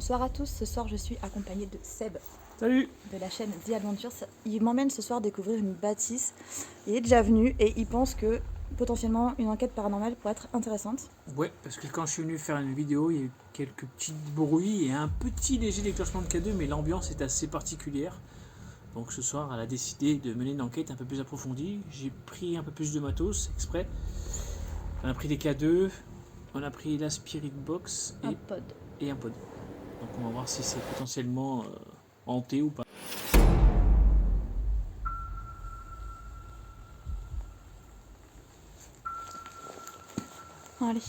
Bonsoir à tous, ce soir je suis accompagnée de Seb. Salut. De la chaîne The Adventures. Il m'emmène ce soir découvrir une bâtisse. Il est déjà venu et il pense que potentiellement une enquête paranormale pourrait être intéressante. Ouais, parce que quand je suis venu faire une vidéo, il y a eu quelques petits bruits et un petit léger déclenchement de K2, mais l'ambiance est assez particulière. Donc ce soir, elle a décidé de mener une enquête un peu plus approfondie. J'ai pris un peu plus de matos exprès. On a pris des K2, on a pris la Spirit Box Un pod. et un pod. Donc on va voir si c'est potentiellement hanté ou pas. Allez.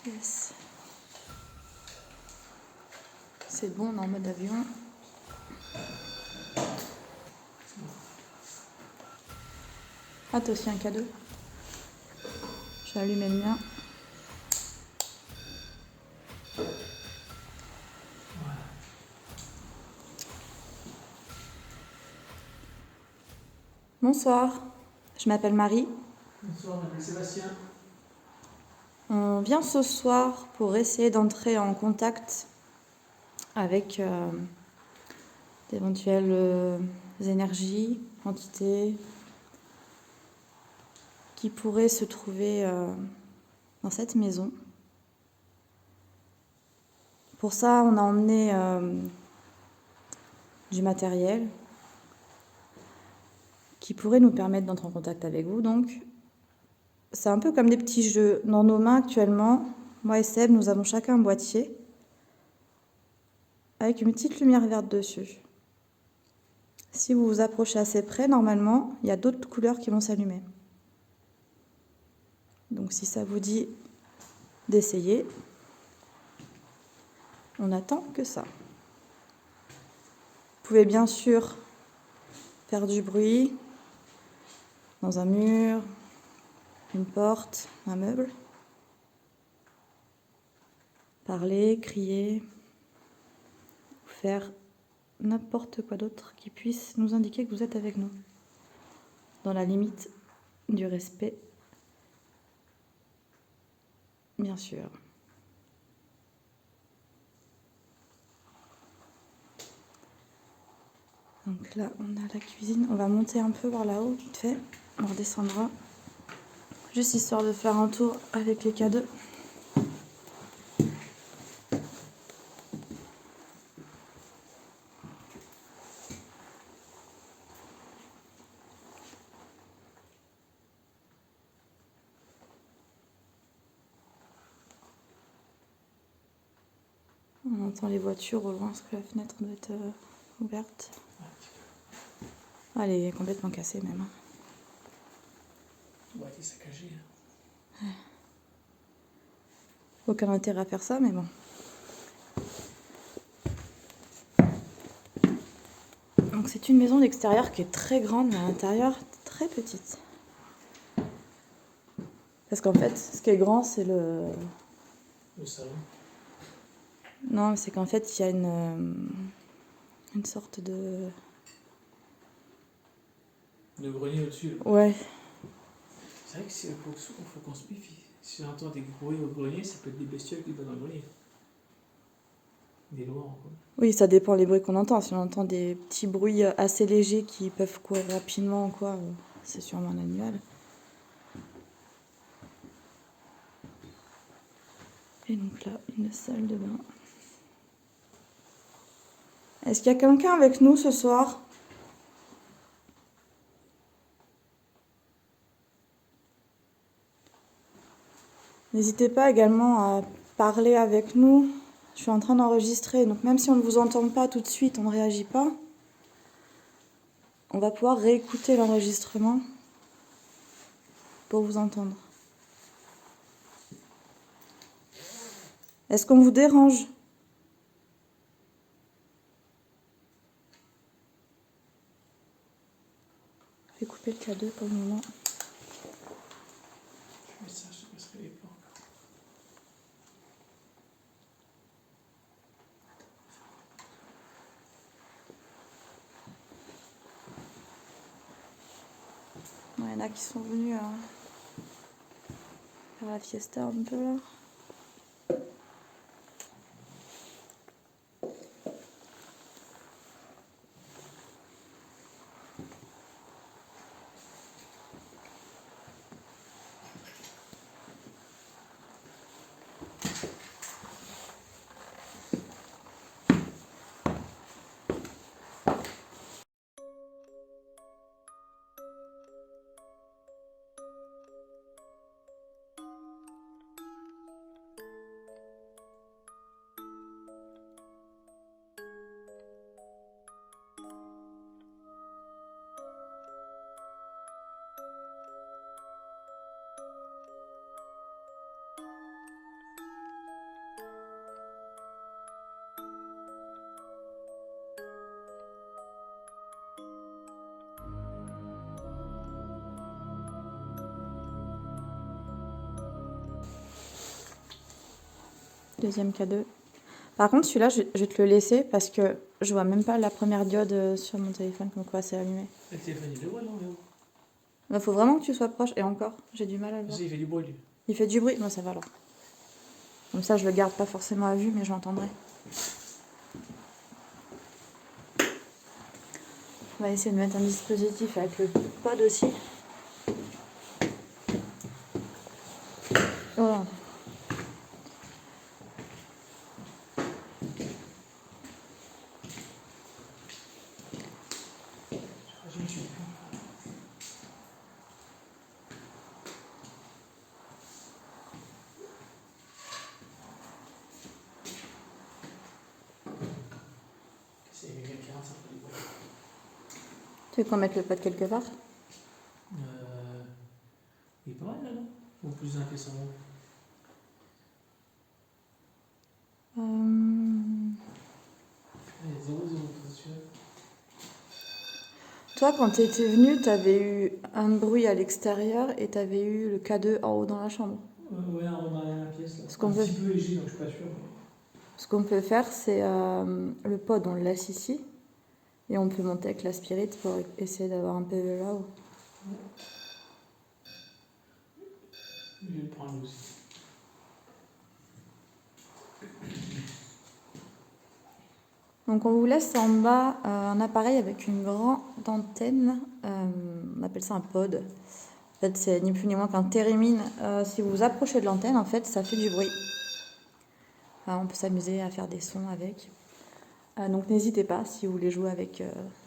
Yes. C'est bon, on est en mode avion. Ah, t'as aussi un cadeau. J'ai allumé le mien. Bonsoir, je m'appelle Marie. Bonsoir, je m'appelle Sébastien. On vient ce soir pour essayer d'entrer en contact avec d'éventuelles énergies, entités qui pourraient se trouver dans cette maison. Pour ça, on a emmené du matériel qui pourrait nous permettre d'entrer en contact avec vous. Donc, c'est un peu comme des petits jeux. Dans nos mains actuellement, moi et Seb, nous avons chacun un boîtier avec une petite lumière verte dessus. Si vous vous approchez assez près, normalement, il y a d'autres couleurs qui vont s'allumer. Donc si ça vous dit d'essayer, on n'attend que ça. Vous pouvez bien sûr faire du bruit dans un mur, une porte, un meuble. Parler, crier, ou faire n'importe quoi d'autre qui puisse nous indiquer que vous êtes avec nous, dans la limite du respect, bien sûr. Donc là, on a la cuisine. On va monter un peu vers là-haut, vite fait. On redescendra. Juste histoire de faire un tour avec les cadeaux. On entend les voitures au loin, parce que la fenêtre doit être ouverte. Ah, elle est complètement cassée même. Ouais, t'es saccagé. Aucun intérêt à faire ça, mais bon. Donc c'est une maison d'extérieur qui est très grande, mais à l'intérieur très petite. Parce qu'en fait, ce qui est grand, c'est le salon. Non, c'est qu'en fait, il y a une sorte de... Le grenier au-dessus. Ouais. C'est vrai que faut qu'on se méfie. Si on entend des bruits au grenier, ça peut être des bestioles qui vont dans le grenier. Des lois, quoi. Oui, ça dépend les bruits qu'on entend. Si on entend des petits bruits assez légers qui peuvent courir rapidement, quoi, c'est sûrement un animal. Et donc là, une salle de bain. Est-ce qu'il y a quelqu'un avec nous ce soir ? N'hésitez pas également à parler avec nous. Je suis en train d'enregistrer, donc même si on ne vous entend pas tout de suite, on ne réagit pas. On va pouvoir réécouter l'enregistrement pour vous entendre. Est-ce qu'on vous dérange ? Je vais couper le cadeau pour le moment. Mais ça, je ne serai pas. Il y en a qui sont venus faire la fiesta un peu là. Deuxième cadeau. Par contre, celui-là, je vais te le laisser parce que je vois même pas la première diode sur mon téléphone comme quoi c'est allumé. Le téléphone, il le voit, non, Léo? Il faut vraiment que tu sois proche. Et encore, j'ai du mal à le voir. Si, il fait du bruit, lui. Il fait du bruit? Moi, ça va alors. Comme ça, je le garde pas forcément à vue, mais je l'entendrai. On va essayer de mettre un dispositif avec le pod aussi. Voilà. C'est quelqu'un qui rentre, ça fait du bruit. Tu veux qu'on mette le pod quelque part? Il est pas mal là, non? Ou plus d'un pièce en haut? Allez, 0, 0, c'est sûr. Toi, quand tu étais venu, tu avais eu un bruit à l'extérieur et tu avais eu le K2 en haut dans la chambre. Ouais, en haut dans la pièce là. Ce qu'on Un peut... petit peu léger, donc je suis pas sûr. Ce qu'on peut faire, c'est le pod, on le laisse ici. Et on peut monter avec la spirit pour essayer d'avoir un peu de là-haut. Je vais le prendre aussi. Donc on vous laisse en bas un appareil avec une grande antenne. On appelle ça un pod. En fait, c'est ni plus ni moins qu'un térémine. Si vous vous approchez de l'antenne, en fait, ça fait du bruit. On peut s'amuser à faire des sons avec. Donc n'hésitez pas si vous voulez jouer avec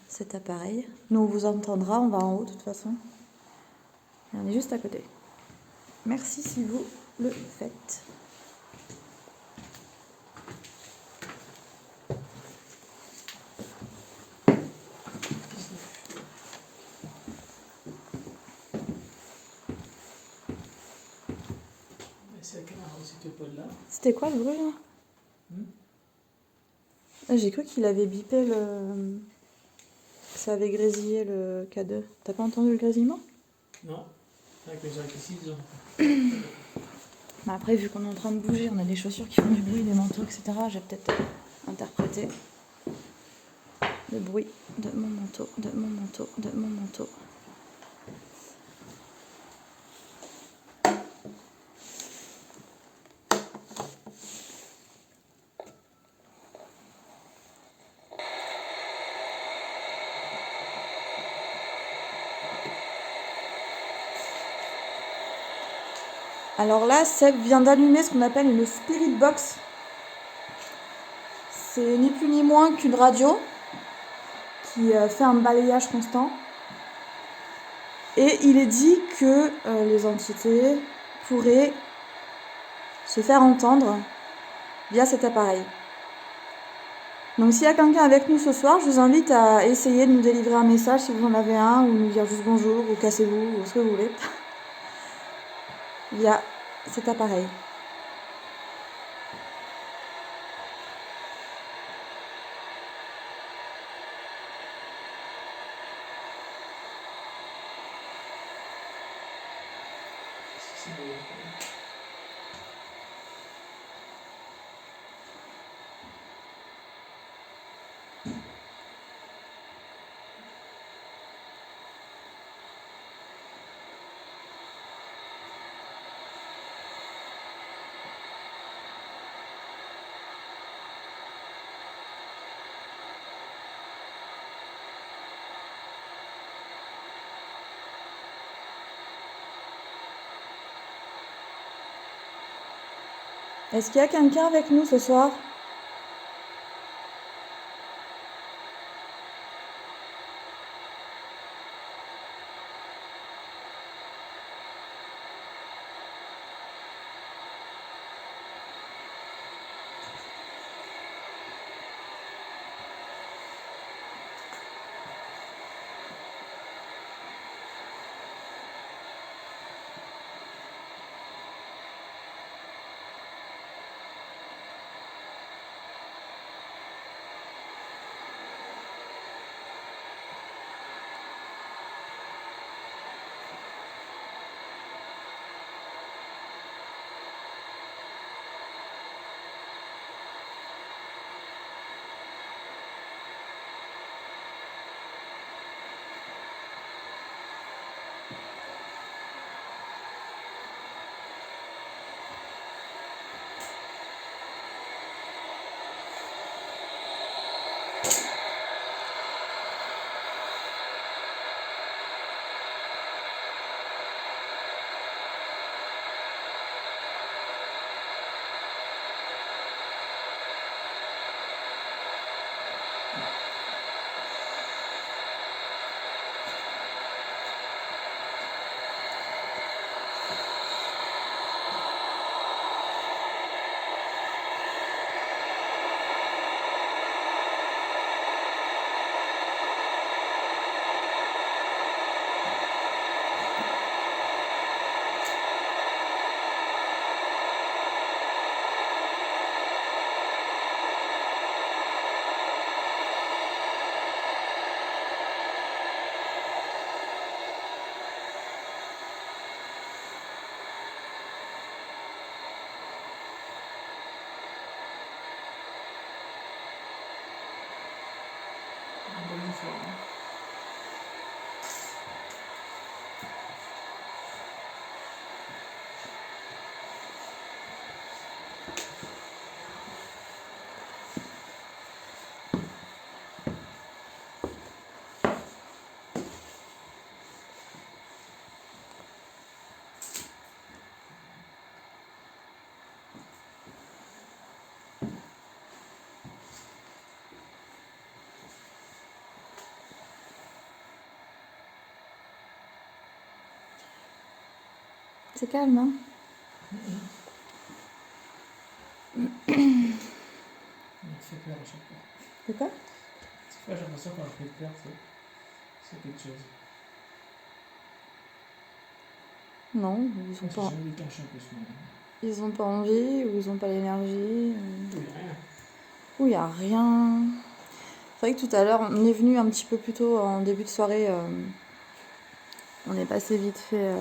cet appareil. Nous, on vous entendra, on va en haut de toute façon. Et on est juste à côté. Merci si vous le faites. C'est la caméra aussi, ce pod là. C'était quoi le bruit là? J'ai cru qu'il avait bipé le... Ça avait grésillé le K2. T'as pas entendu le grésillement? Non. Avec les oreilles ici, ils ont. Bah après, vu qu'on est en train de bouger, on a des chaussures qui font du bruit, des manteaux, etc. J'ai peut-être interprété le bruit de mon manteau, de mon manteau, de mon manteau. Alors là, Seb vient d'allumer ce qu'on appelle une spirit box. C'est ni plus ni moins qu'une radio qui fait un balayage constant. Et il est dit que les entités pourraient se faire entendre via cet appareil. Donc s'il y a quelqu'un avec nous ce soir, je vous invite à essayer de nous délivrer un message si vous en avez un, ou nous dire juste bonjour, ou cassez-vous, ou ce que vous voulez, via cet appareil. Est-ce qu'il y a quelqu'un avec nous ce soir? C'est calme, hein? Il fait peur à chaque fois. C'est quoi? C'est pas, j'ai l'impression qu'on a fait peur, c'est quelque chose. Non, ils ont pas. J'ai déclenché un peu ce moment. Ils ont pas envie, ou ils ont pas l'énergie. Il n'y a rien. Ou il y a rien. C'est vrai que tout à l'heure, on est venu un petit peu plus tôt en début de soirée. On est passé vite fait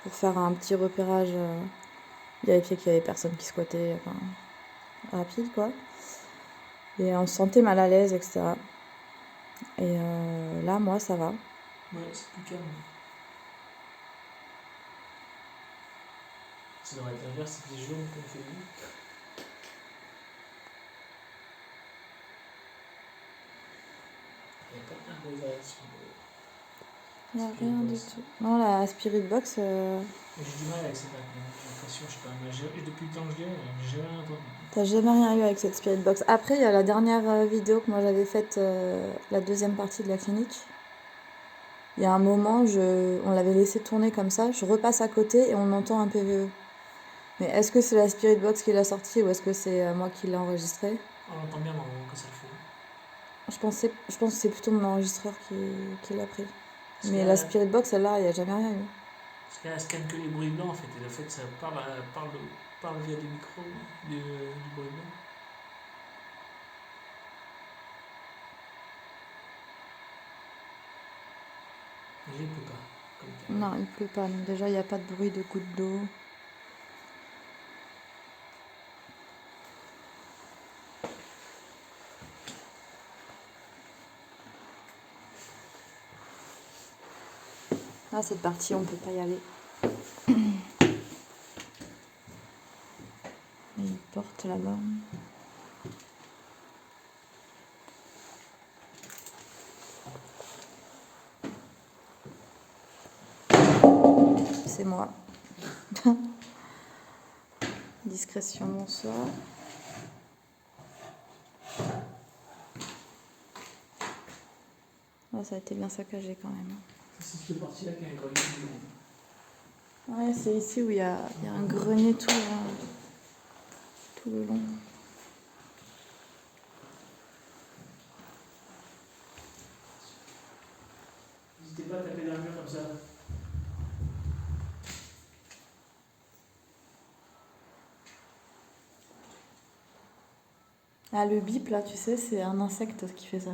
pour faire un petit repérage, vérifier qu'il y avait personne qui squattait, enfin, rapide quoi. Et on se sentait mal à l'aise, etc. Et là, moi, ça va. Ouais, c'est plus calme. Ça devrait être l'inverse, c'est des jours qu'on fait nuit. Il n'y a pas un bruit variation. Il n'y a rien du tout. Non, la Spirit Box. J'ai du mal avec cette appli. J'ai l'impression, je sais pas, depuis le temps que je l'ai, j'ai jamais rien entendu. T'as jamais rien eu avec cette Spirit Box. Après, il y a la dernière vidéo que moi j'avais faite, la deuxième partie de la clinique. Il y a un moment, on l'avait laissé tourner comme ça, je repasse à côté et on entend un PVE. Mais est-ce que c'est la Spirit Box qui l'a sorti ou est-ce que c'est moi qui l'ai enregistré? On entend bien quand ça le fait. Je pense que c'est plutôt mon enregistreur qui l'a pris. Parce Mais que la Spirit Box, celle-là, il n'y a jamais rien eu. Parce qu'elle scanne que les bruits blancs en fait, et le fait que ça parle via des micros du bruit blanc. Mais il ne pleut pas. Comme Non, il pleut pas. Donc déjà, il n'y a pas de bruit de gouttes d'eau. Là, cette partie, on ne peut pas y aller. Il y a une porte là-bas. C'est moi. Discrétion, bonsoir. Oh, ça a été bien saccagé quand même. C'est cette partie-là qui a un grenier. Ouais, c'est ici où il y a un grenier tout le long. N'hésitez pas à taper dans le mur comme ça. Ah, le bip là, tu sais, c'est un insecte qui fait ça.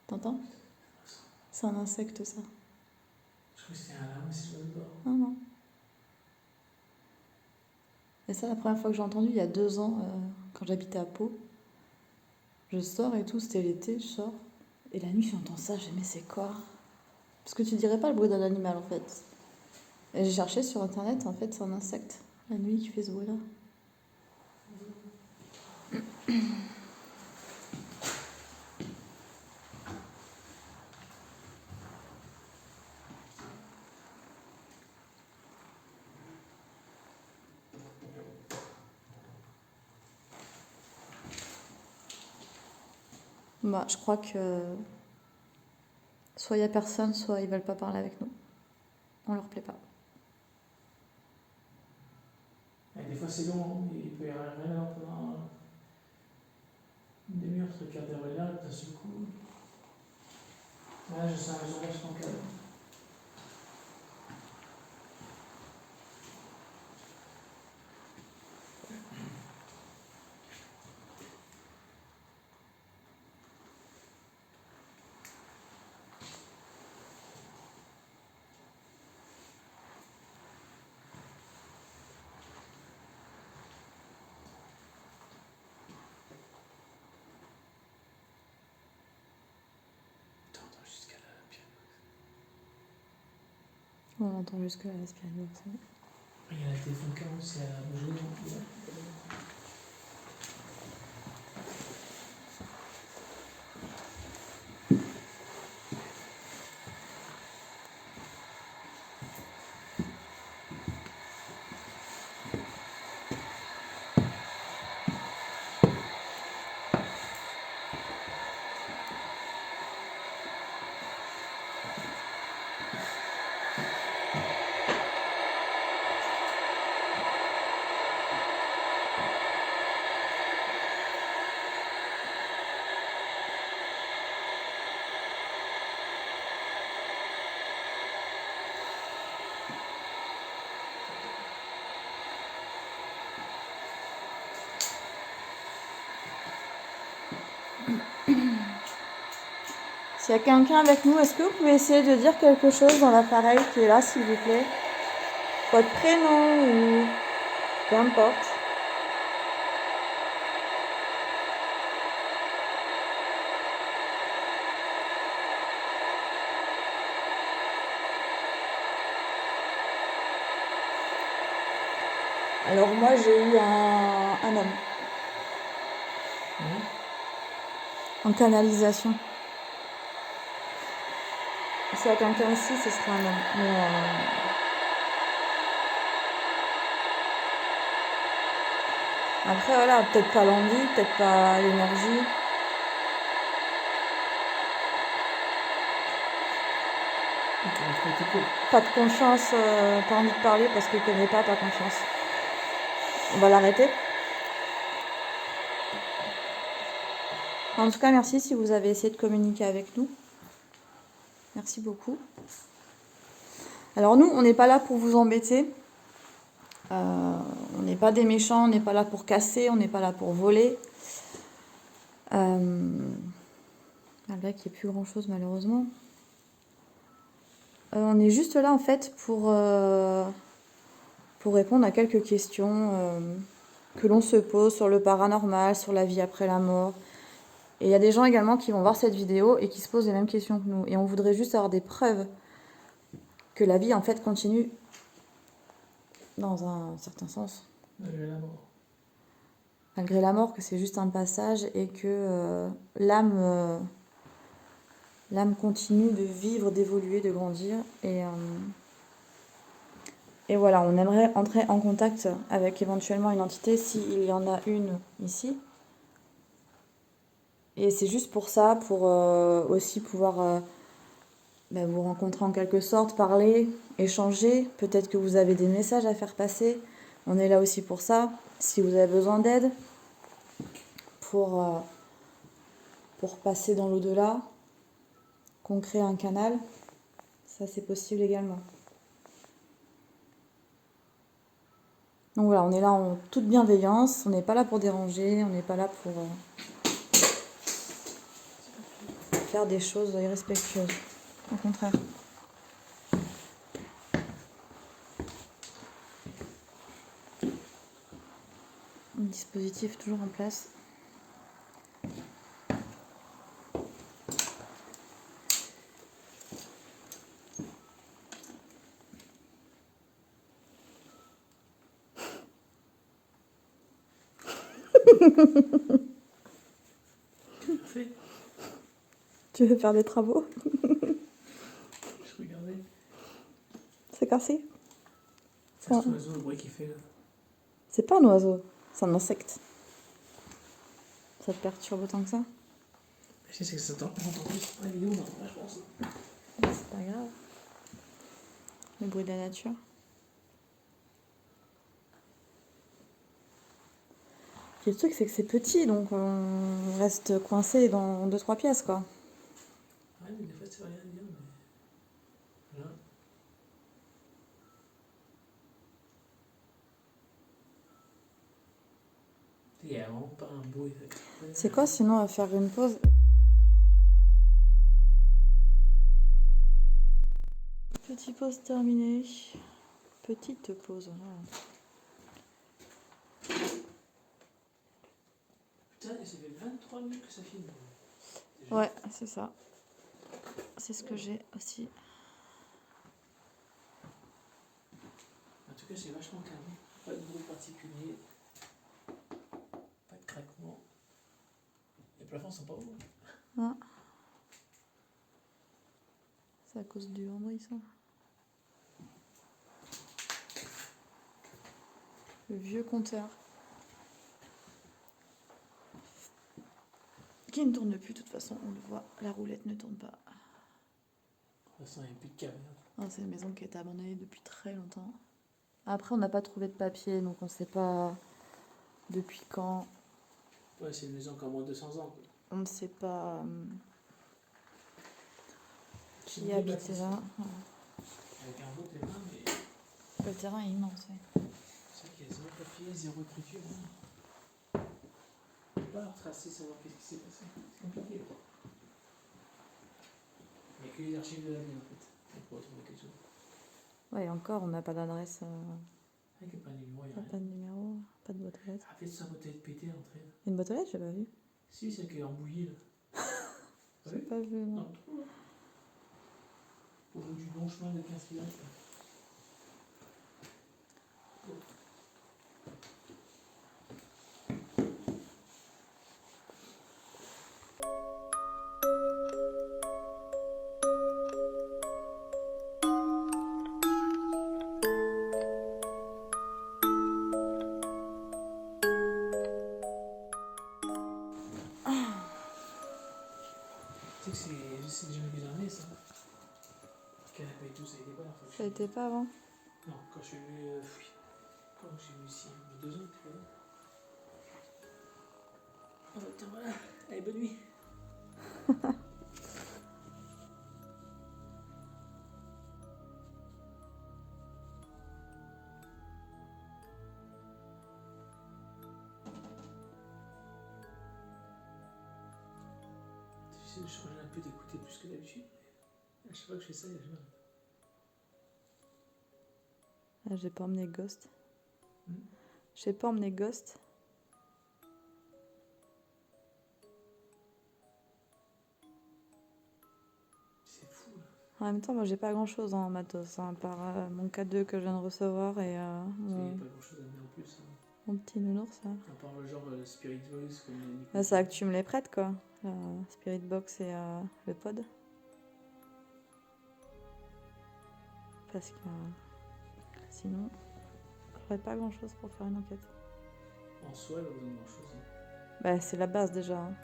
T'entends? C'est un insecte, ça. Je crois que c'était un lame, mais c'est le bord. Ah non. Et ça, la première fois que j'ai entendu, il y a 2 ans, quand j'habitais à Pau, je sors et tout, c'était l'été, je sors. Et la nuit, j'entends ça, j'ai dit, mais c'est quoi? Parce que tu dirais pas le bruit d'un animal, en fait. Et j'ai cherché sur internet, en fait, c'est un insecte, la nuit, qui fait ce bruit-là. Bah, je crois que soit il y a personne, soit ils veulent pas parler avec nous. On leur plaît pas. Et des fois c'est long, il peut y avoir rien là pendant une demi-heure, 3/4 d'heure et là, d'un seul coup. Là, j'enlève son câble. T'entends jusqu'à la piano. On entend jusque là, l'aspirateur. Il y a le téléphone qui commence à bouger. S'il y a quelqu'un avec nous, est-ce que vous pouvez essayer de dire quelque chose dans l'appareil qui est là, s'il vous plaît? Votre prénom ou peu importe. Alors moi j'ai eu un homme en canalisation. S'il y a quelqu'un ici, ce serait un homme. Mais, après voilà, peut-être pas l'envie, peut-être pas l'énergie. Pas de confiance, pas envie de parler parce qu'il connaît pas confiance. On va l'arrêter. En tout cas, merci si vous avez essayé de communiquer avec nous. Merci beaucoup. Alors nous, on n'est pas là pour vous embêter. On n'est pas des méchants, on n'est pas là pour casser, on n'est pas là pour voler. Malgré qu'il n'y ait plus grand-chose malheureusement. On est juste là en fait pour répondre à quelques questions que l'on se pose sur le paranormal, sur la vie après la mort. Et il y a des gens également qui vont voir cette vidéo et qui se posent les mêmes questions que nous. Et on voudrait juste avoir des preuves que la vie en fait continue dans un certain sens. Malgré la mort. Malgré la mort, que c'est juste un passage et que l'âme continue de vivre, d'évoluer, de grandir. Et Et voilà, on aimerait entrer en contact avec éventuellement une entité s'il y en a une ici. Et c'est juste pour ça, pour aussi pouvoir vous rencontrer en quelque sorte, parler, échanger. Peut-être que vous avez des messages à faire passer. On est là aussi pour ça. Si vous avez besoin d'aide pour passer dans l'au-delà, qu'on crée un canal, ça c'est possible également. Donc voilà, on est là en toute bienveillance, on n'est pas là pour déranger, on n'est pas là pour faire des choses irrespectueuses. Au contraire. Un dispositif toujours en place. Tu veux faire des travaux? Je regardais. C'est cassé? C'est un oiseau, le bruit qu'il fait là. C'est pas un oiseau, c'est un insecte. Ça te perturbe autant que ça? Je sais que ça t'entend plus sur la vidéo, non, je pense. C'est pas grave. Le bruit de la nature. Puis le truc, c'est que c'est petit, donc on reste coincé dans 2-3 pièces, quoi. Ouais, mais des fois, c'est rien à dire, mais. Là. Il n'y a vraiment pas un beau effet. C'est quoi sinon à faire une pause? Petite pause terminée. Petite pause. Putain, ça fait 23 minutes que ça filme. Déjà. Ouais, c'est ça. C'est ce que j'ai aussi. En tout cas, c'est vachement calme. Pas de bruit particulier. Pas de craquement. Les plafonds sont pas hauts. Ah. C'est à cause du lambris, ça. Le vieux compteur. Qui ne tourne plus, de toute façon, on le voit. La roulette ne tourne pas. De toute façon, il n'y a plus de câble. C'est une maison qui a été abandonnée depuis très longtemps. Après, on n'a pas trouvé de papier, donc on ne sait pas depuis quand. Ouais, c'est une maison qui a moins de 200 ans. Quoi. On ne sait pas qui habitait là. Voilà. Avec un beau terrain, mais. Le terrain est immense. Ouais. C'est vrai qu'il y a zéro papier, zéro écriture. On ne peut pas retracer, savoir qu'est-ce qui s'est passé. C'est compliqué. Quoi. Il n'y a que les archives de la vie en fait. Pour retrouver quelque chose. Ouais, encore, on n'a pas d'adresse. Il n'y a pas de numéro, il y a Pas de numéro, pas de boîte aux lettres. Ah, peut-être sa boîte à lettres pétée l'entrée. Une boîte aux lettres, j'ai pas vu. Si, celle qui est embouillie là. J'ai pas vu, non. Dans le trou, là. Au bout du long chemin de 15 km. Tu sais que c'est déjà plusieurs années ça. Canapé et tout, ça a été pas la fois que Ça n'était pas avant. Non, quand je suis venu. Quand je suis venu ici, il y a 2 ans, tu vois. Oh putain, voilà. Allez, bonne nuit. Tu sais, je change un peu d'écouter plus que d'habitude. À chaque fois que je fais ça, il y a jamais. Ah, j'ai pas emmené Ghost. Hmm. J'ai pas emmené Ghost. C'est fou là. En même temps, moi j'ai pas grand chose en matos, hein, par mon K2 que je viens de recevoir et Il n'y a mon, pas grand chose à mettre en plus. Hein. mon petit nounours. Là. À part le genre Spirit Voice comme on a dit. Là, ça que tu me les prêtes quoi. La Spirit Box et le pod. Parce que Sinon, j'aurais pas grand chose pour faire une enquête. En soi, elle a besoin de grand chose. Bah, c'est la base déjà. Hein.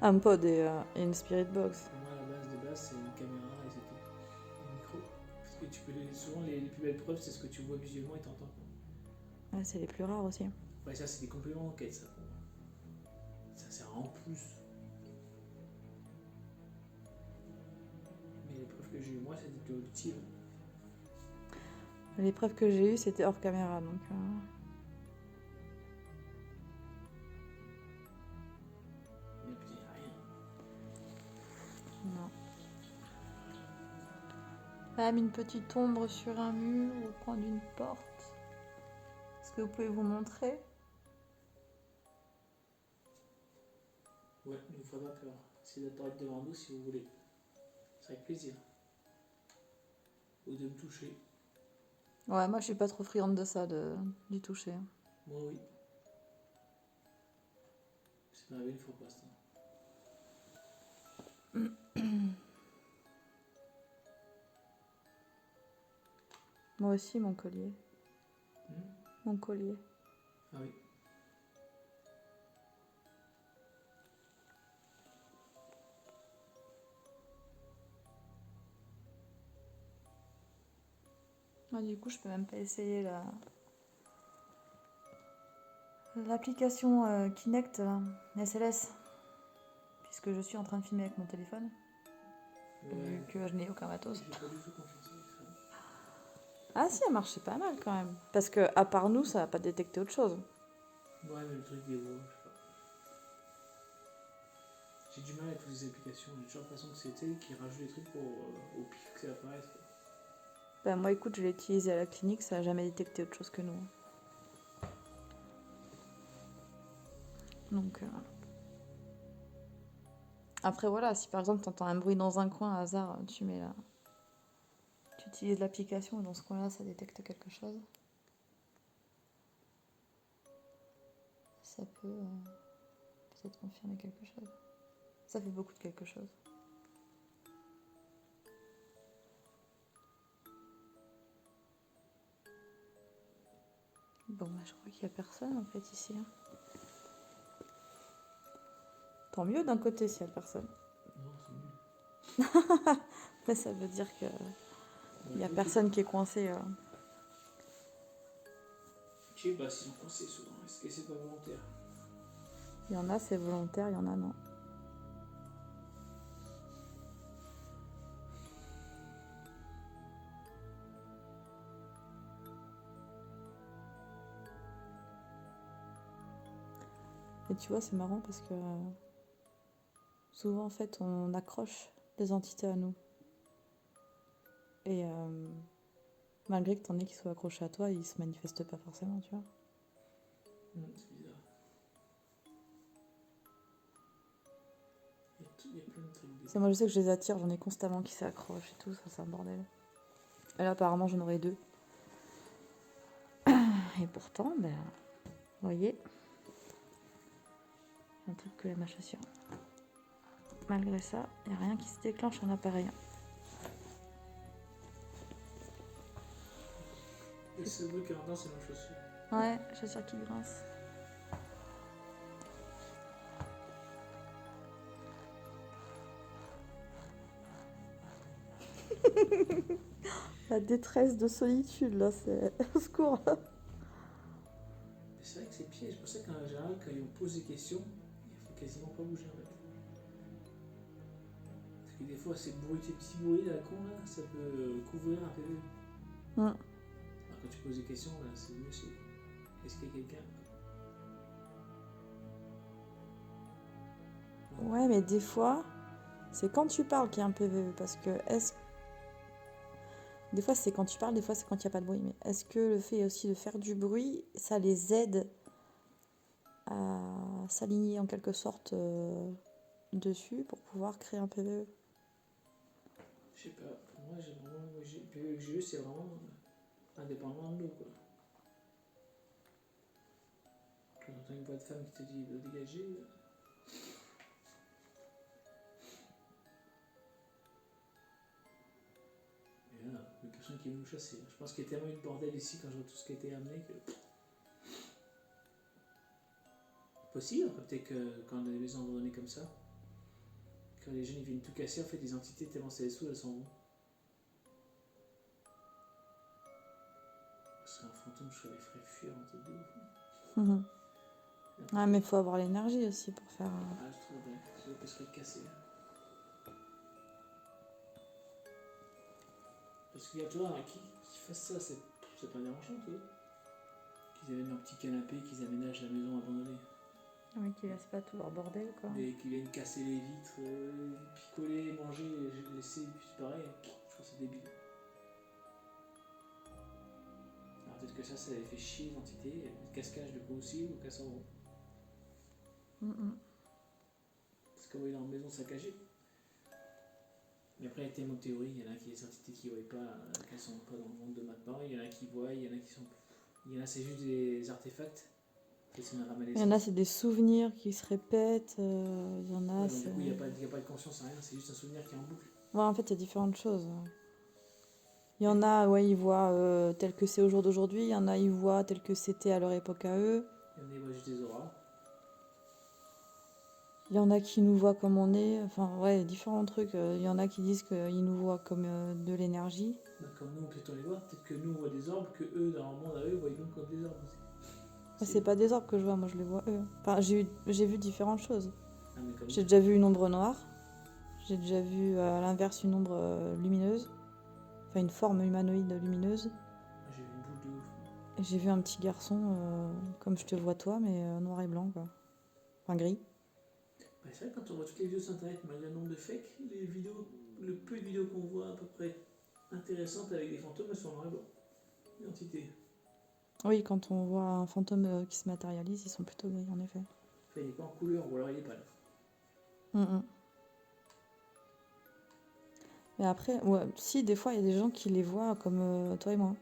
Pour Un pod et une spirit box. moi, la base de base, c'est une caméra et c'est tout. Un micro. Parce que tu peux souvent, les plus belles preuves, c'est ce que tu vois visuellement et t'entends. Ouais, c'est les plus rares aussi. Ouais, ça, c'est des compléments d'enquête, ça, pour moi. Ça sert en plus. Mais les preuves que j'ai eues, moi, c'était plutôt utile. Les preuves que j'ai eues, c'était hors caméra, donc... Mais puis, rien. Non. Même une petite ombre sur un mur au coin d'une porte. Est-ce que vous pouvez vous montrer? Ouais, il ne faudra peur. C'est d'attendre devant nous si vous voulez. C'est avec plaisir. Ou de me toucher. Ouais, moi je suis pas trop friande de ça, du toucher. Moi, oui. C'est arrivé une fois pour l'instant. Moi aussi, mon collier. Mon collier. Ah oui. Ah, du coup, je peux même pas essayer l'application Kinect, là, SLS, puisque je suis en train de filmer avec mon téléphone, vu que je n'ai aucun matos. J'ai pas du tout confiance avec ça. Ah si, elle marchait pas mal quand même. Parce que à part nous, ça va pas détecter autre chose. Ouais, mais le truc des mots, je sais pas. J'ai du mal avec toutes les applications. J'ai toujours l'impression que c'est elles qui rajoutent des trucs pour, au pif que ça apparaisse. Ben moi, écoute, je l'ai utilisé à la clinique, ça a jamais détecté autre chose que nous. Donc... Après, voilà, si par exemple t'entends un bruit dans un coin, à hasard, tu mets là... Tu utilises l'application et dans ce coin-là, ça détecte quelque chose. Ça peut peut-être confirmer quelque chose. Ça fait beaucoup de quelque chose. Bon, bah, je crois qu'il n'y a personne en fait ici. Hein. Tant mieux d'un côté s'il n'y a personne. Non, c'est nul. Mais ça veut dire que il n'y a Ouais, personne qui est coincé. Je sais pas si on pensait souvent. Est-ce que c'est pas volontaire? Il y en a, c'est volontaire, il y en a, non. Et tu vois, c'est marrant parce que souvent, en fait, on accroche des entités à nous. Et malgré que t'en aies qui soient accrochés à toi, ils se manifestent pas forcément, tu vois. C'est bizarre. Il y a plein de trucs. C'est moi, je sais que je les attire, j'en ai constamment qui s'accrochent et tout, ça, c'est un bordel. Et là, apparemment, j'en aurais 2. Et pourtant, ben, vous voyez, un truc que la ma chaussure. Malgré ça, il n'y a rien qui se déclenche en appareil. Et ce bruit qu'elle entend, c'est ma chaussure. Ouais, chaussure qui grince. La détresse de solitude, là, c'est... Au secours. C'est vrai que c'est piège. C'est pour ça qu'en général, quand ils vous posent des questions, il faut quasiment pas bouger en fait. Parce que des fois, ces petits bruits à la con, là, ça peut couvrir un PV. Alors quand tu poses des questions, là, c'est mieux, c'est... Est-ce qu'il y a quelqu'un? Ouais, mais des fois, c'est quand tu parles qu'il y a un PVE, parce que des fois, c'est quand tu parles, des fois, c'est quand il n'y a pas de bruit. Mais est-ce que le fait aussi de faire du bruit, ça les aide à s'aligner en quelque sorte dessus pour pouvoir créer un PVE? Je sais pas. Pour moi, j'ai vraiment... Le PV que j'ai eu, c'est vraiment indépendant de nous, quoi. Quand t'entends une voix de femme qui te dit de dégager... Et là... une personne qui veut nous chasser. Je pense qu'il y a tellement eu de bordel ici quand je vois tout ce qui a été amené que. Possible, après, peut-être que quand on a des maisons abandonnées comme ça, quand les jeunes ils viennent tout casser, en fait, des entités tellement c'est les sous, elles s'en vont. Parce qu'un fantôme, je les ferais fuir un truc de ouf. Mhm. Ah, mais il faut avoir l'énergie aussi pour faire. Ah, je trouve bien. Je serais cassé. Parce qu'il y a toujours qui fasse ça, c'est pas dérangeant, toi. Qu'ils amènent leur petit canapé, qu'ils aménagent la maison abandonnée. Oui, qui laisse pas tout leur bordel, quoi. Et qu'ils viennent casser les vitres, picoler, manger, laisser, puis c'est pareil. Je trouve ça débile. Alors peut-être que ça les fait chier l'entité, casse-cache de quoi aussi, ou casse en gros. Parce qu'on voit leur maison saccagée. Mais après, il y a tellement de théories, il y en a qui des entités qui ne voient pas, qu'elles sont pas dans le monde de maintenant, il y en a qui voient, il y en a qui sont. Il y en a c'est juste des artefacts. Il y en a c'est des souvenirs qui se répètent, il y en a Ouais, donc, c'est. du coup, il n'y a pas de conscience, rien, c'est juste un souvenir qui est en boucle. Ouais, en fait, il y a différentes choses. Il y en a, ouais, ils voient tel que c'est au jour d'aujourd'hui, il y en a, ils voient tel que c'était à leur époque à eux. Il y en a qui voient juste des auras. Il y en a qui nous voient comme on est, enfin, ouais, différents trucs. Il y en a qui disent qu'ils nous voient comme de l'énergie. Bah, comme nous, peut-être on les voit, peut-être que nous on voit des orbes, que eux, dans leur monde à eux, voient nous comme des orbes aussi. C'est pas des orbes que je vois, moi je les vois eux. Enfin, j'ai vu différentes choses. Ah, mais comme J'ai déjà vu une ombre noire. J'ai déjà vu à l'inverse une ombre lumineuse. Enfin, une forme humanoïde lumineuse. moi, j'ai vu une boule de ouf. Et j'ai vu un petit garçon, comme je te vois toi, mais noir et blanc, quoi. Enfin, gris. Bah, c'est vrai, quand on voit toutes les vidéos sur internet, malgré le nombre de fakes, les vidéos, le peu de vidéos qu'on voit à peu près intéressantes avec des fantômes, elles sont en noir et blanc. L'identité. Oui, quand on voit un fantôme qui se matérialise, ils sont plutôt gris, en effet. Enfin, il n'est pas en couleur, ou alors il est pas là. Mais après, ouais, si, des fois, il y a des gens qui les voient comme toi et moi.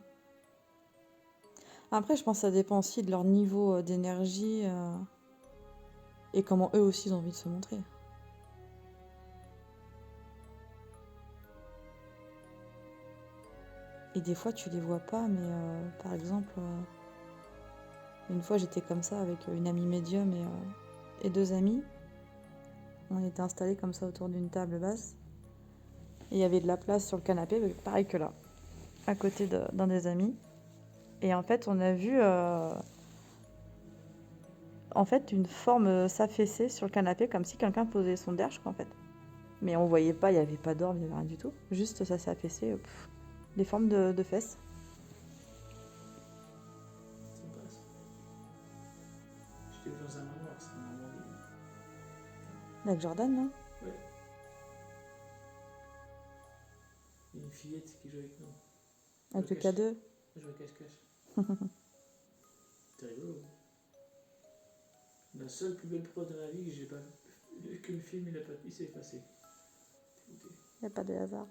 Après, je pense que ça dépend aussi de leur niveau d'énergie et comment eux aussi ils ont envie de se montrer. Et des fois, tu les vois pas, mais par exemple, une fois j'étais comme ça avec une amie médium et deux amis. On était installés comme ça autour d'une table basse. Et il y avait de la place sur le canapé, pareil que là, à côté d'un des amis. Et en fait, on a vu une forme s'affaisser sur le canapé, comme si quelqu'un posait son derche, en fait. Mais on voyait pas, il n'y avait pas d'orbe, il n'y avait rien du tout. Juste ça s'est affaissé, des formes de fesses. C'est sympa ça. J'étais dans un manoir, c'est un manoir. Avec Jordan, là. Ouais. Il y a une fillette qui joue avec nous. Avec le K2. Je joue cache-cache. C'est rigolo. La seule plus belle preuve de ma vie que j'ai pas que le film il s'est effacé. Il n'y a pas de hasard.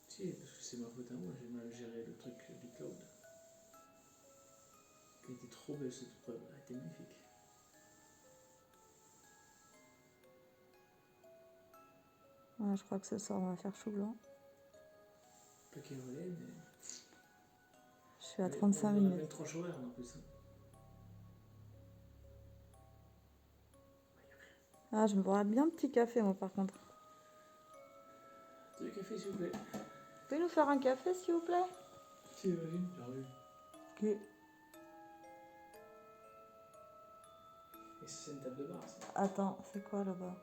Si, parce que c'est ma faute à moi, j'ai mal géré le truc du cloud. Qui était trop belle cette preuve, elle était magnifique. Ouais, je crois que ce soir, on va faire chou blanc. Pas qu'il relais, mais. Je suis à 35 on a minutes. même tranche horaire en plus. Ah, je me boirais bien un petit café, moi, par contre. Du café, s'il vous plaît. Vous pouvez nous faire un café, s'il vous plaît? Si, vas-y, j'arrive. Ok. Et c'est une table de bar, ça. Attends, c'est quoi là-bas?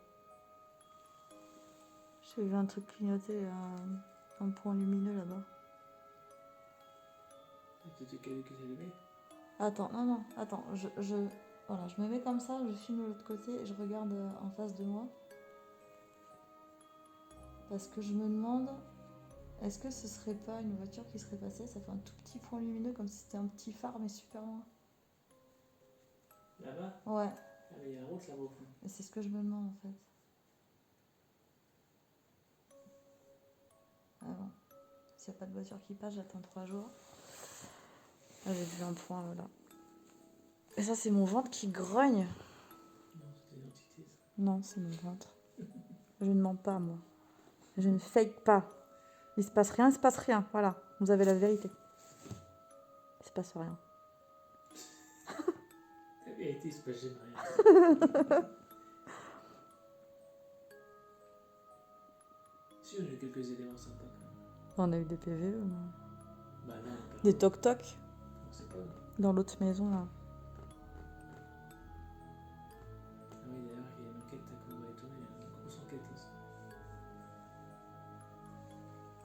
J'ai vu un truc clignoter, un point lumineux là-bas. Et tu t'es allumé? Attends, non, attends, voilà, je me mets comme ça, je filme de l'autre côté et je regarde en face de moi. Parce que je me demande, est-ce que ce serait pas une voiture qui serait passée? Ça fait un tout petit point lumineux comme si c'était un petit phare mais super loin. Là-bas? Ouais. Ah, mais il y a la route là-bas au fond. Et c'est ce que je me demande en fait. Ah bon. S'il n'y a pas de voiture qui passe, j'attends 3 jours. Ah, j'ai vu un point là. Et ça, c'est mon ventre qui grogne. Non, c'était une entité, ça. Non, c'est mon ventre. Je ne mens pas, moi. Je ne fake pas. Il se passe rien, il se passe rien. Voilà, vous avez la vérité. Il se passe rien. La vérité, il se passe jamais rien. Si, on a eu quelques éléments sympas quand même. On a eu des PVE, Bah non, pas des toc-toc on sait pas. dans l'autre maison là. Ah oui, d'ailleurs, il y a une enquête qu'on doit étonner, une grosse enquête aussi.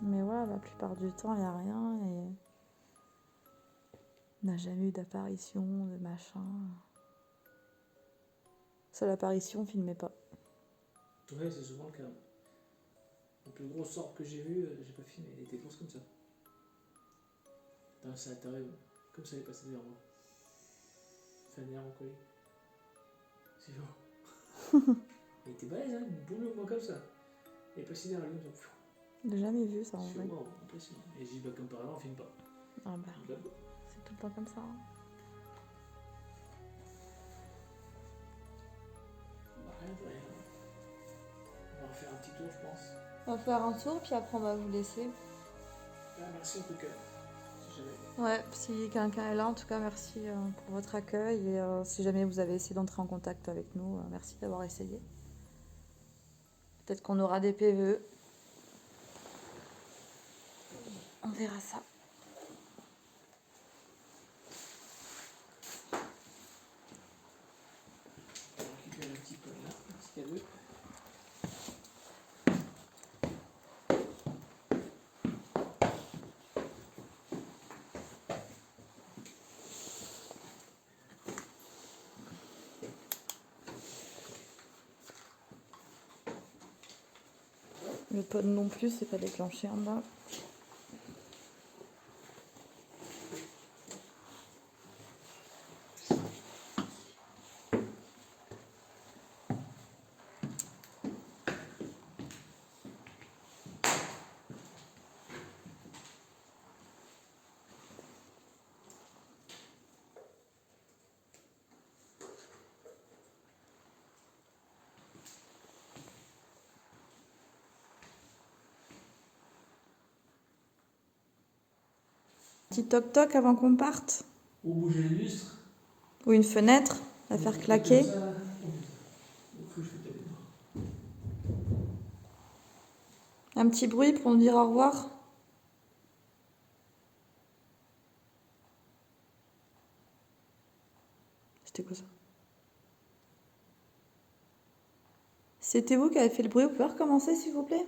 Mais voilà, la plupart du temps, il n'y a rien et on n'a jamais eu d'apparition, de machin. Seule apparition, filmez pas. Ouais, c'est souvent le cas. La plus grosse orbe que j'ai vue, j'ai pas filmé, elle était grosse comme ça. Dans ça t'arrive, comme ça elle est passée derrière moi. Enfin, derrière mon collègue. C'est genre. Elle était balèze, hein, une boule au moins comme ça. Elle est passée derrière lui, comme ça. J'ai jamais vu ça en Je vrai. suis wow, impressionnant. Et j'ai dit, bah, comme par là, on filme pas. Ah bah, Donc là, c'est tout le temps comme ça. Hein. bah, rien de rien. On va refaire un petit tour, je pense. On va faire un tour, puis après on va vous laisser. Ah, merci en tout cas. Si jamais. Ouais, si quelqu'un est là, en tout cas, merci pour votre accueil. Et si jamais vous avez essayé d'entrer en contact avec nous, merci d'avoir essayé. Peut-être qu'on aura des PVE. On verra ça. On va récupérer un petit peu là, un petit cadeau. Le pod non plus, c'est pas déclenché en bas. Petit toc-toc avant qu'on parte. Ou bouger les lustres. Ou une fenêtre à faire claquer. Comme ça, là. Oh, faut que je fais taper dedans. Un petit bruit pour nous dire au revoir. C'était quoi ça? C'était vous qui avez fait le bruit. Vous pouvez recommencer s'il vous plaît?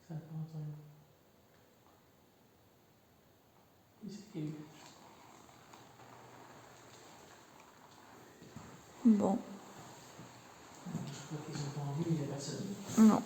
Ça va pas entendre. Ici, il y a eu. Bon, Je crois qu'ils ont pas envie, il y a personne. non.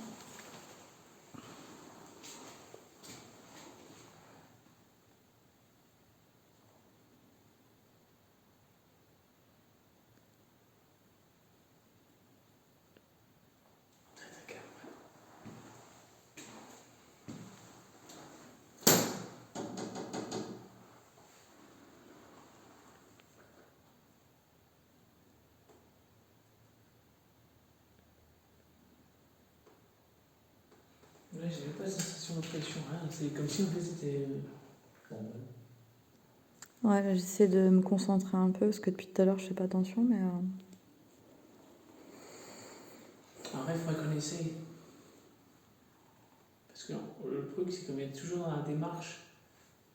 Là, j'avais pas la sensation de pression, rien. C'est comme si en fait c'était. Bon, Ouais, là, j'essaie de me concentrer un peu parce que depuis tout à l'heure je fais pas attention, mais après, il faudrait qu'on essaye. Parce que le truc, c'est qu'on est toujours dans la démarche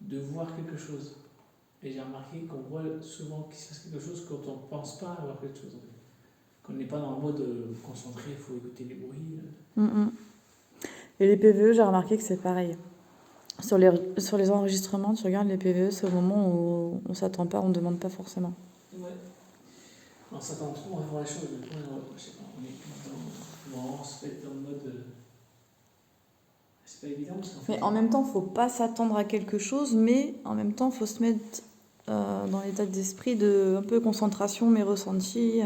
de voir quelque chose. Et j'ai remarqué qu'on voit souvent qu'il se passe quelque chose quand on ne pense pas avoir quelque chose. En fait. Qu'on n'est pas dans le mode concentré, il faut écouter les bruits. Et les PVE, j'ai remarqué que c'est pareil. Sur les enregistrements, tu regardes les PVE, c'est au moment où on s'attend pas, on ne demande pas forcément. Ouais. On s'attend trop à voir les choses, mais je sais pas, on est plus dans. On se met dans le mode. C'est pas évident parce qu'en fait. Mais en même temps, faut pas s'attendre à quelque chose, mais en même temps, faut se mettre dans l'état d'esprit de un peu concentration, mes ressentis,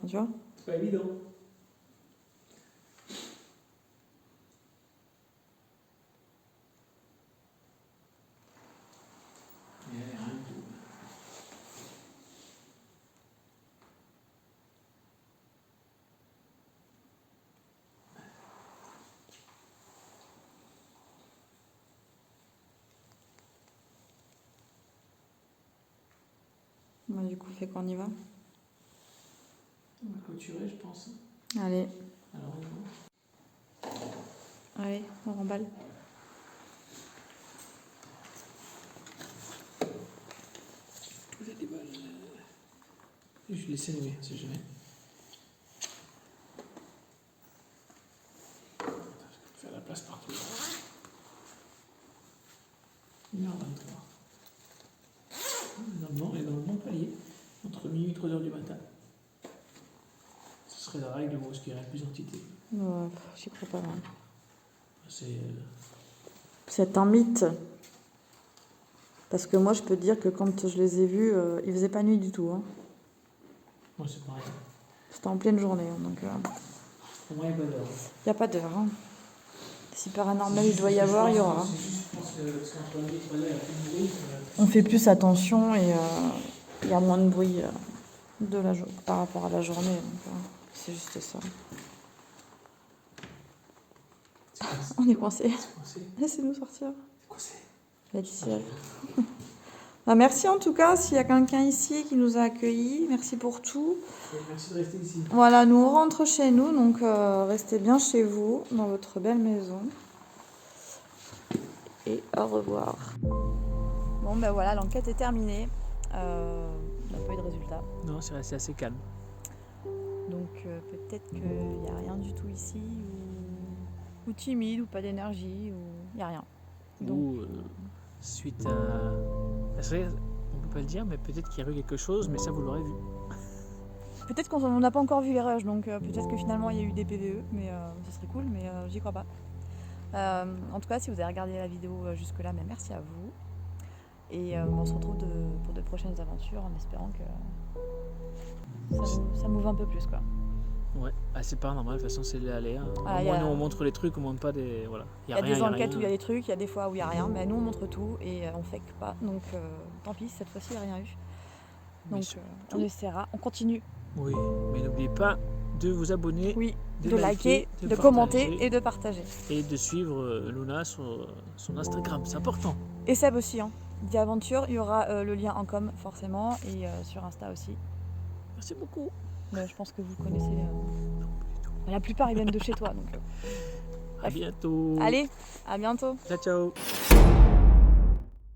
tu vois. C'est pas évident. Il n'y a rien de Bah, du coup, fait qu'on y va. On va clôturer, je pense. Allez, Alors, allez, on remballe. vous avez des balles. Je vais laisser allumer, on sait jamais. Faire la place partout. 1h23. Normalement, et dans le bon palier, entre minuit et 3h du matin. Ce serait la règle où il y aurait plus d'entités. Ouais, j'y crois pas. Hein. C'est. C'est un mythe. Parce que moi, je peux te dire que quand je les ai vus, il faisait pas nuit du tout. Hein. Moi, c'est pareil. C'était en pleine journée. Hein, donc, Pour moi, il n'y a pas d'heure. il n'y a pas d'heure. Hein. Si paranormal il doit y avoir, il y aura. Je pense que entre minuit et 3h, il y a plus de bruit. On fait plus attention et il y a moins de bruit par rapport à la journée. Donc, c'est juste ça. On est coincé. Laissez-nous sortir. C'est quoi c'est Laetitia. Bah, merci en tout cas, s'il y a quelqu'un ici qui nous a accueillis. Merci pour tout. Merci de rester ici. Voilà, nous on rentre chez nous, donc restez bien chez vous, dans votre belle maison. Et au revoir. Bon ben voilà, l'enquête est terminée. On n'a pas eu de résultat. Non, c'est resté assez calme. Donc peut-être qu'il n'y a rien du tout ici, ou timide, ou pas d'énergie, ou il n'y a rien. Donc, Ou suite à. C'est vrai, on peut pas le dire, mais peut-être qu'il y a eu quelque chose, mais ça vous l'aurez vu. peut-être qu'on n'a pas encore vu les rushs, donc peut-être que finalement il y a eu des PVE, mais ce serait cool, mais j'y crois pas. En tout cas, si vous avez regardé la vidéo jusque-là, ben, merci à vous. Et on se retrouve pour de prochaines aventures en espérant que ça m'ouvre un peu plus, quoi. Ouais, c'est pas normal, de toute façon c'est les aléas. Ah, Au moins, nous on montre les trucs, on montre pas des. Voilà. Il y a des enquêtes où il y a des trucs, il y a des fois où il n'y a rien, mais nous on montre tout et on fake pas. Donc tant pis, cette fois-ci il n'y a rien eu. Donc on essaiera, on continue. Oui, mais n'oubliez pas de vous abonner, Oui, de liker, de commenter et de partager. Et de suivre Luna sur son Instagram, c'est important. Et Seb aussi, hein. D'Aventure, il y aura le lien en com forcément et sur Insta aussi. Merci beaucoup. Mais je pense que vous le connaissez. La plupart ils viennent de chez toi. Donc, à bientôt. Allez, à bientôt. Ciao, ciao.